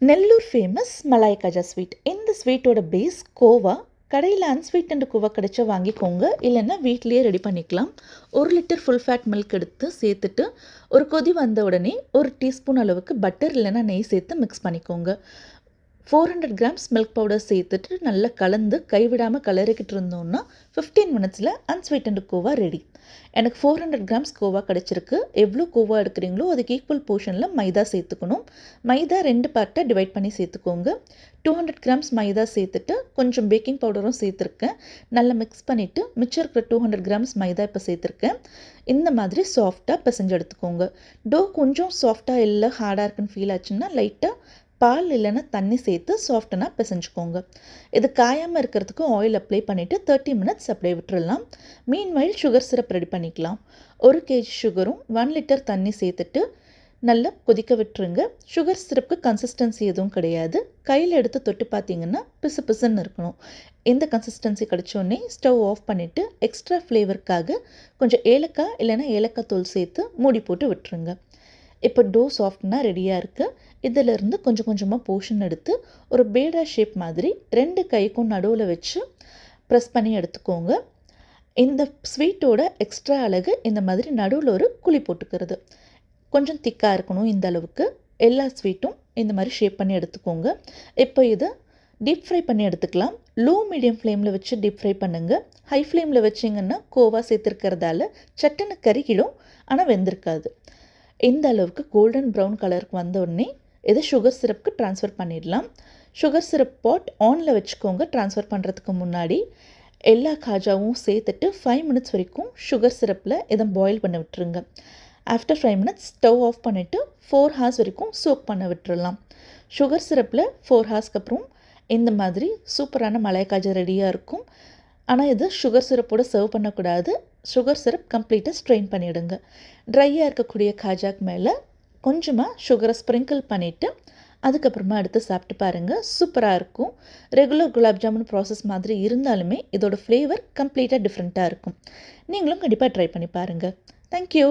Nellore famous malai khaja sweet. இந்த ஸ்வீட்டோட base Goa. கடையில் அன்ஸ்வீட் அண்ட் கோவா கிடைச்சா வாங்கிக்கோங்க, இல்லைன்னா வீட்லேயே ரெடி பண்ணிக்கலாம். 1 லிட்டர் ஃபுல் ஃபேட் மில்க் எடுத்து சேர்த்துட்டு ஒரு கொதி வந்த உடனே 1 டீஸ்பூன் அளவுக்கு பட்டர் இல்லைன்னா நெய் சேர்த்து மிக்ஸ் பண்ணிக்கோங்க. 400 கிராம்ஸ் மில்க் பவுடர் சேர்த்துட்டு நல்லா கலந்து கைவிடாமல் கலரிக்கிட்டு இருந்தோம்னா 15 மினிட்ஸில் அன்ஸ்வீட் அண்ட் கோவா ரெடி. எனக்கு 400 கிராம்ஸ் கோவா கிடச்சிருக்கு. எவ்வளோ கோவா எடுக்கிறீங்களோ அதுக்கு ஈக்குவல் போர்ஷனில் மைதா சேர்த்துக்கணும். மைதா 2 பார்ட்டாக டிவைட் பண்ணி சேர்த்துக்கோங்க. 200 கிராம்ஸ் மைதா சேர்த்துட்டு கொஞ்சம் பேக்கிங் பவுடரும் சேர்த்துருக்கேன். நல்லா மிக்ஸ் பண்ணிவிட்டு மிச்சம் இருக்கிற 200 கிராம்ஸ் மைதா இப்போ சேர்த்துருக்கேன். இந்த மாதிரி சாஃப்டாக பிசைஞ்சு எடுத்துக்கோங்க. டோ கொஞ்சம் சாஃப்டாக இல்லை ஹார்டாக இருக்குன்னு ஃபீல் ஆச்சுன்னா லைட்டாக பால் இல்லைன்னா தண்ணி சேர்த்து சாஃப்டனாக பிசைஞ்சுக்கோங்க. இது காயாமல் இருக்கிறதுக்கு ஆயில் அப்ளை பண்ணிவிட்டு 30 மினிட்ஸ் அப்படியே விட்டுறலாம். மீன்வைல் சுகர் சிரப் ரெடி பண்ணிக்கலாம். 1 கேஜி சுகரும் 1 லிட்டர் தண்ணி சேர்த்துட்டு நல்லா கொதிக்க விட்டுருங்க. சுகர் சிரப்புக்கு கன்சிஸ்டன்சி எதுவும் கிடையாது. கையில் எடுத்து தொட்டு பார்த்தீங்கன்னா பிசு பிசுன்னு இருக்கணும். இந்த கன்சிஸ்டன்சி கிடச்சோடனே ஸ்டவ் ஆஃப் பண்ணிவிட்டு எக்ஸ்ட்ரா ஃப்ளேவருக்காக கொஞ்சம் ஏலக்காய் இல்லைன்னா ஏலக்காய் தூள் சேர்த்து மூடி போட்டு விட்டுருங்க. இப்போ டோ சாஃப்ட்னா ரெடியாக இருக்குது. இதிலிருந்து கொஞ்சம் கொஞ்சமாக போர்ஷன் எடுத்து ஒரு பேடா ஷேப் மாதிரி 2 கைக்கும் நடுவில் வச்சு ப்ரெஸ் பண்ணி எடுத்துக்கோங்க. இந்த ஸ்வீட்டோட எக்ஸ்ட்ரா அழகு இந்த மாதிரி நடுவில் ஒரு குழி போட்டுக்கிறது. கொஞ்சம் திக்காக இருக்கணும். இந்த அளவுக்கு எல்லா ஸ்வீட்டும் இந்த மாதிரி ஷேப் பண்ணி எடுத்துக்கோங்க. இப்போ இதை டீப் ஃப்ரை பண்ணி எடுத்துக்கலாம். லோ மீடியம் ஃப்ளேமில் வச்சு டீப் ஃப்ரை பண்ணுங்கள். ஹை ஃப்ளேமில் வச்சிங்கன்னா கோவா சேர்த்துருக்கிறதால சட்டுன்னு கருகிடும், ஆனால் வெந்திருக்காது. இந்த அளவுக்கு கோல்டன் ப்ரௌன் கலருக்கு வந்த உடனே இதை சுகர் சிரப்புக்கு ட்ரான்ஸ்ஃபர் பண்ணிடலாம். சுகர் சிரப் பாட் ஆனில் வச்சுக்கோங்க. ட்ரான்ஸ்ஃபர் பண்ணுறதுக்கு முன்னாடி எல்லா காஜாவும் சேர்த்துட்டு 5 மினிட்ஸ் வரைக்கும் சுகர் சிரப்பில் இதை பாயில் பண்ண விட்டுருங்க. ஆஃப்டர் 5 மினிட்ஸ் ஸ்டவ் ஆஃப் பண்ணிவிட்டு 4 ஹார்ஸ் வரைக்கும் சோக் பண்ண விட்டுறலாம். சுகர் சிரப்பில் 4 ஹார்ஸ்க்கு அப்புறம் இந்த மாதிரி சூப்பரான மலாய் காஜா ரெடியாக இருக்கும். ஆனால் இது சுகர் சிரப்போடு சர்வ் பண்ணக்கூடாது. சுகர் சிரப் கம்ப்ளீட்டாக ஸ்ட்ரெயின் பண்ணிவிடுங்க. ட்ரையாக இருக்கக்கூடிய காஜாக்கு மேலே கொஞ்சமாக சுகரை ஸ்ப்ரிங்கிள் பண்ணிவிட்டு அதுக்கப்புறமா எடுத்து சாப்பிட்டு பாருங்கள். சூப்பராக இருக்கும். ரெகுலர் குலாப் ஜாமுன் ப்ராசஸ் மாதிரி இருந்தாலுமே இதோட ஃப்ளேவர் கம்ப்ளீட்டாக டிஃப்ரெண்ட்டாக இருக்கும். நீங்களும் கண்டிப்பாக ட்ரை பண்ணி பாருங்கள். தேங்க்யூ.